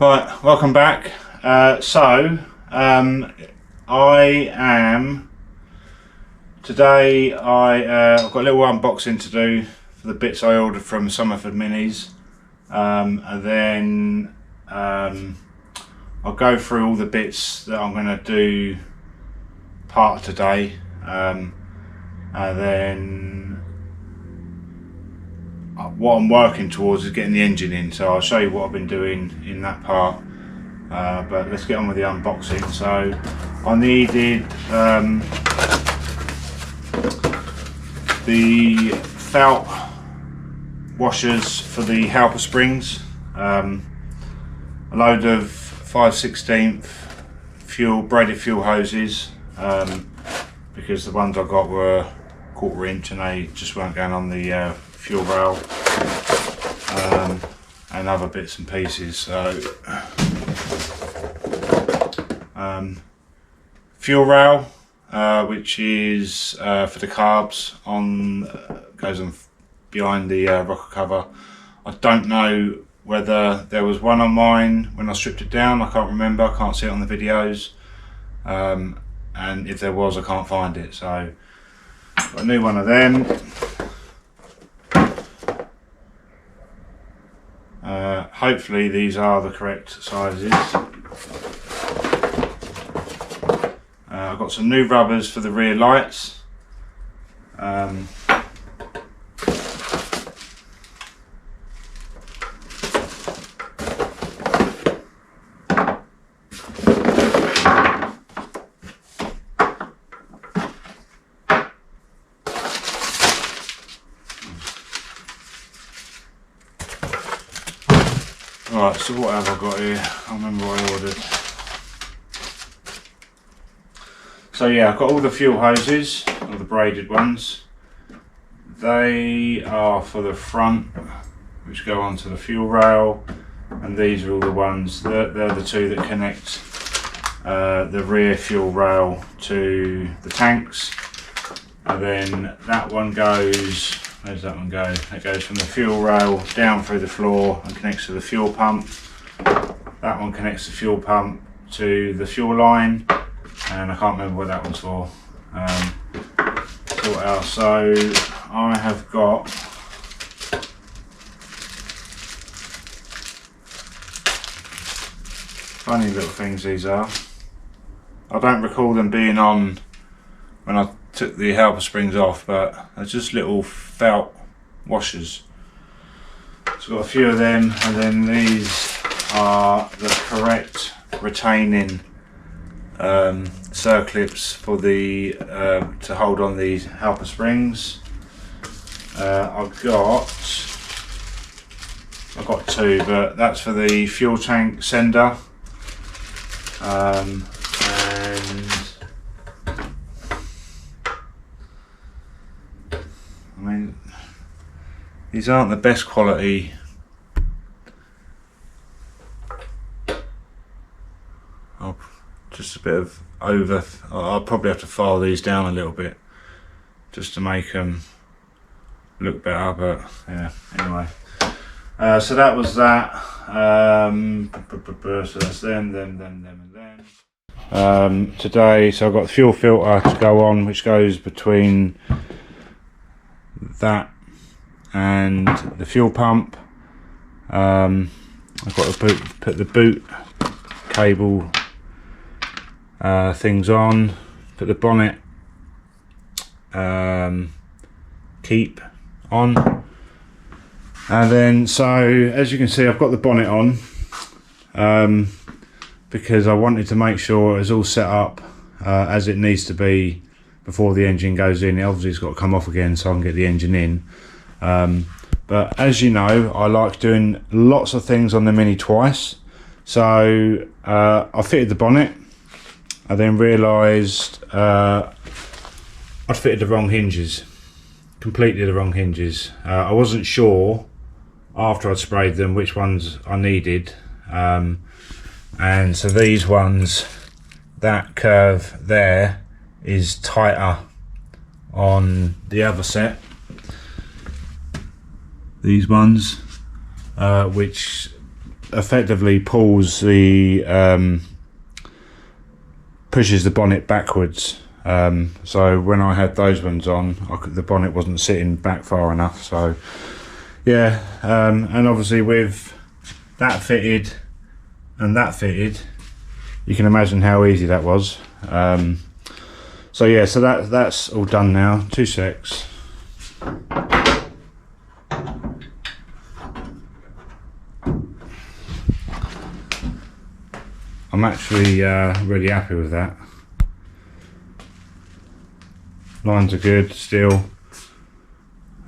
Right, welcome back. Today I've got a little unboxing to do for the bits I ordered from Summerford Minis, and then I'll go through all the bits that I'm going to do part of today, and then what I'm working towards is getting the engine in, so I'll show you what I've been doing in that part, but let's get on with the unboxing. So I needed the felt washers for the helper springs, a load of 5/16 braided fuel hoses, because the ones I got were 1/4 inch and they just weren't going on the fuel rail, and other bits and pieces. So fuel rail, which is for the carbs, goes on behind the rocker cover. I don't know whether there was one on mine when I stripped it down. I can't remember, I can't see it on the videos, and if there was, I can't find it. So got a new one of them. Hopefully these are the correct sizes. I've got some new rubbers for the rear lights. Right, so what have I got here? I remember what I ordered. So yeah, I've got all the fuel hoses, all the braided ones. They are for the front, which go onto the fuel rail, and these are all the ones, they're the two that connect the rear fuel rail to the tanks. And then that one goes, where's that one go? It goes from the fuel rail down through the floor and connects to the fuel pump. That one connects the fuel pump to the fuel line, and I can't remember what that one's for. So what else? So I have got funny little things these are. I don't recall them being on when I took the helper springs off, but they're just little felt washers. So I've got a few of them, and then these are the correct retaining circlips for the to hold on these helper springs. I've got two, but that's for the fuel tank sender, and I mean, these aren't the best quality. Just a bit of I'll probably have to file these down a little bit just to make them look better, but yeah, anyway. So that was that. So that's them, and them. Today, so I've got the fuel filter to go on, which goes between that and the fuel pump. I've got to put the boot cable things on, put the bonnet keep on, and then so as you can see, I've got the bonnet on because I wanted to make sure it's all set up as it needs to be before the engine goes in. It obviously has got to come off again so I can get the engine in, but as you know, I like doing lots of things on the Mini twice. So I fitted the bonnet. I then realised I'd fitted the wrong hinges, completely the wrong hinges. I wasn't sure after I'd sprayed them which ones I needed, and so these ones, that curve there is tighter on the other set. These ones, which effectively pulls the pushes the bonnet backwards. So when I had those ones on, the bonnet wasn't sitting back far enough. So yeah, and obviously with that fitted and that fitted, you can imagine how easy that was. So yeah, so that's all done now. 2 secs. I'm actually really happy with that. Lines are good still.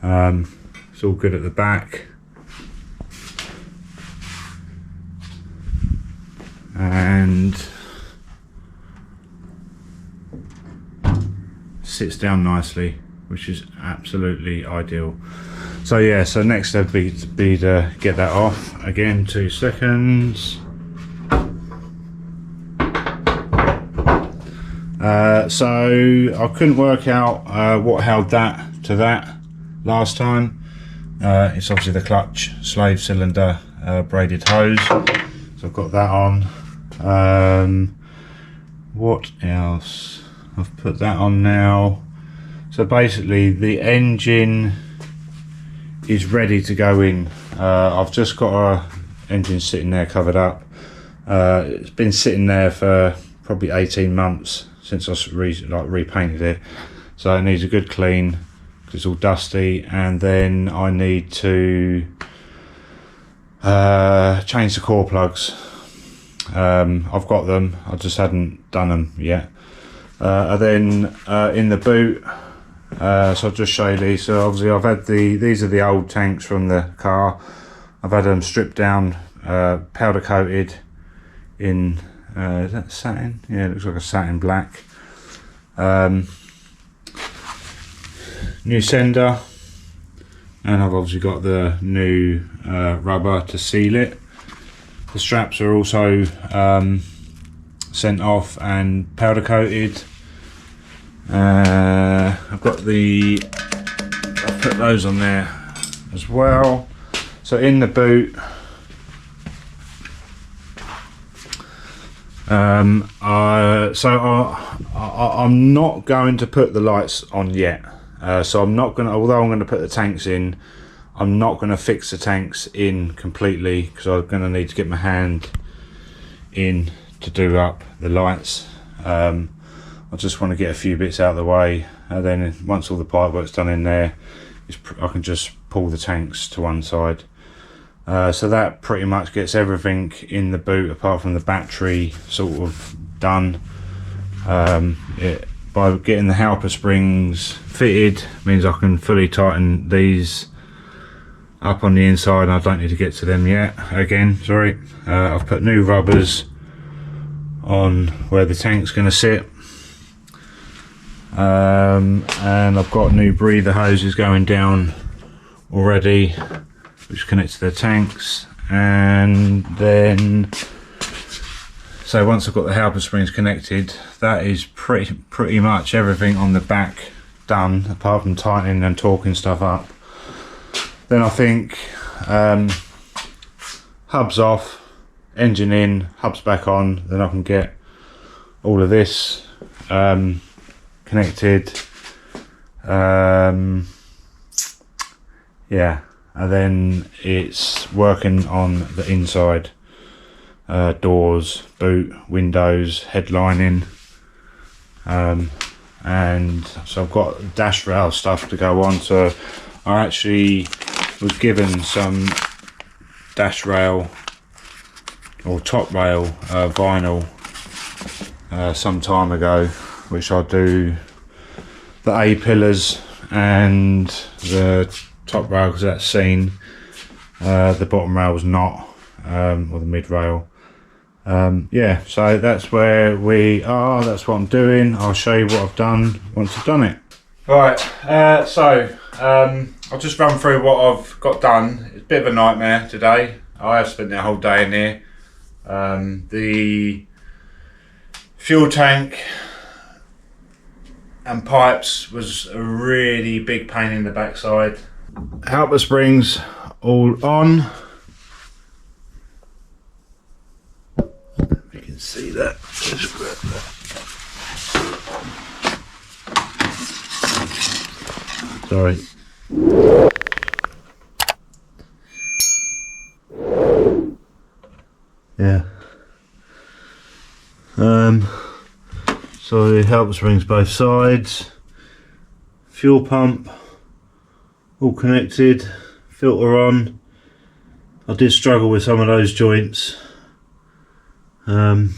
It's all good at the back. And sits down nicely, which is absolutely ideal. So yeah, so next step would be to get that off. Again, 2 seconds. So I couldn't work out what held that to that last time. It's obviously the clutch slave cylinder braided hose. So I've got that on. What else? I've put that on now. So basically the engine is ready to go in. I've just got our engine sitting there covered up. It's been sitting there for probably 18 months since I repainted it, so it needs a good clean because it's all dusty. And then I need to change the core plugs. I've got them, I just hadn't done them yet. And then in the boot, so I'll just show you these. So obviously I've had these are the old tanks from the car. I've had them stripped down, powder coated in is that satin? Yeah, it looks like a satin black. New sender, and I've obviously got the new rubber to seal it. The straps are also sent off and powder coated. I've put those on there as well. So in the boot, I'm not going to put the lights on yet. So I'm not going to, although I'm going to put the tanks in, I'm not going to fix the tanks in completely because I'm going to need to get my hand in to do up the lights. I just want to get a few bits out of the way, and then once all the pipe work's done in there, I can just pull the tanks to one side. So that pretty much gets everything in the boot apart from the battery sort of done. By getting the Halper springs fitted means I can fully tighten these up on the inside, and I don't need to get to them yet. Again, sorry. I've put new rubbers on where the tank's going to sit. And I've got new breather hoses going down already, which connects to the tanks. And then, so once I've got the Halper springs connected, that is pretty much everything on the back done, apart from tightening and torquing stuff up. Then I think hubs off, engine in, hubs back on, then I can get all of this connected. Yeah, and then it's working on the inside, doors, boot, windows, headlining, and so I've got dash rail stuff to go on. So I actually was given some dash rail or top rail vinyl some time ago, which I'll do the A-pillars and the top rail because that's seen. The bottom rail was not, or the mid rail. Yeah, so that's where we are, that's what I'm doing. I'll show you what I've done once I've done it. Right, so I'll just run through what I've got done. It's a bit of a nightmare today. I have spent the whole day in here. The fuel tank and pipes was a really big pain in the backside. Halper springs all on. can see that. Just grab that. Sorry. Yeah. So it helps rings both sides. Fuel pump all connected. Filter on. I did struggle with some of those joints. And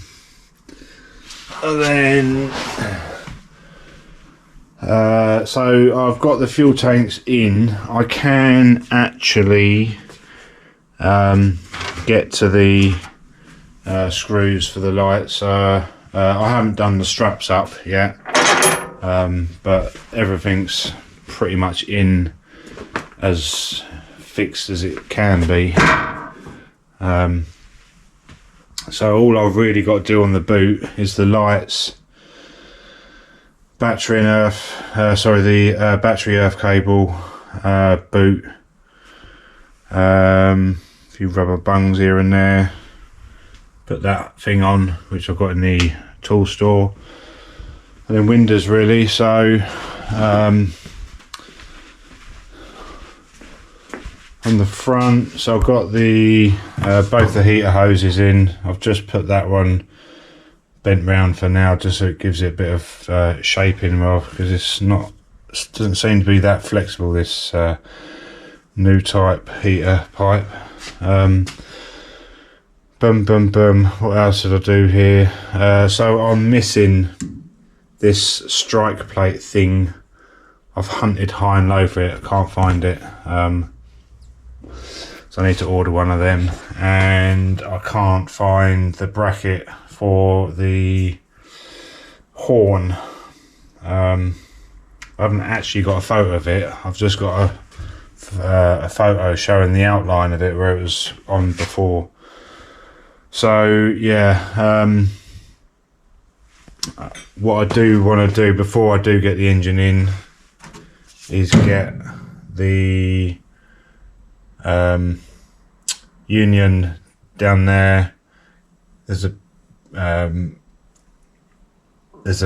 then so I've got the fuel tanks in. I can actually get to the screws for the lights. I haven't done the straps up yet, but everything's pretty much in as fixed as it can be. So all I've really got to do on the boot is the lights, battery and earth, the battery earth cable, boot, a few rubber bungs here and there, put that thing on which I've got in the tool store, and then windows really. So on the front, so I've got the both the heater hoses in. I've just put that one bent round for now, just so it gives it a bit of shaping, well, because it doesn't seem to be that flexible, this new type heater pipe. What else did I do here? So I'm missing this strike plate thing. I've hunted high and low for it, I can't find it. So I need to order one of them, and I can't find the bracket for the horn. I haven't actually got a photo of it. I've just got a photo showing the outline of it where it was on before. So yeah, what I do want to do before I do get the engine in is get the union down there. There's a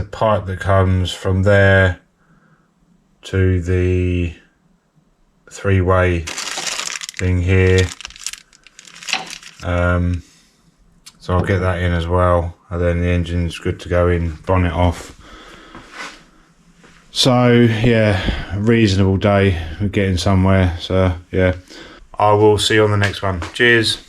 pipe that comes from there to the three-way thing here. So I'll get that in as well, and then the engine's good to go in, bonnet off. So yeah, reasonable day, we're getting somewhere. So yeah, I will see you on the next one. Cheers.